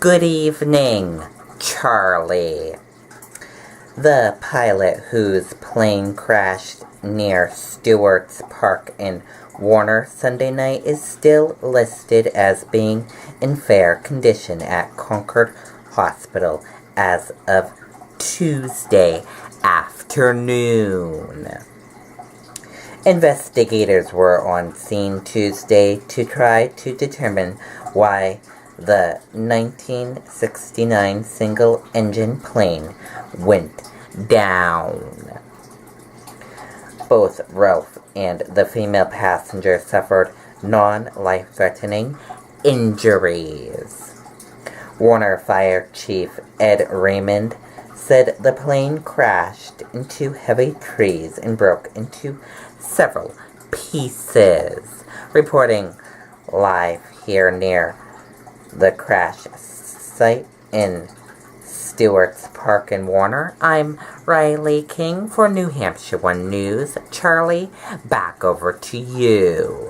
Good evening, Charlie. The pilot whose plane crashed near Stewart's Park in Warner Sunday night is still listed as being in fair condition at Concord Hospital as of Tuesday afternoon. Investigators were on scene Tuesday to try to determine why the 1969 single-engine plane went down. Both Ralph and the female passenger suffered non-life-threatening injuries. Warner Fire Chief Ed Raymond said the plane crashed into heavy trees and broke into several pieces. Reporting live here near the crash site in Stewart's Park in Warner, I'm Riley King for New Hampshire One News. Charlie, back over to you.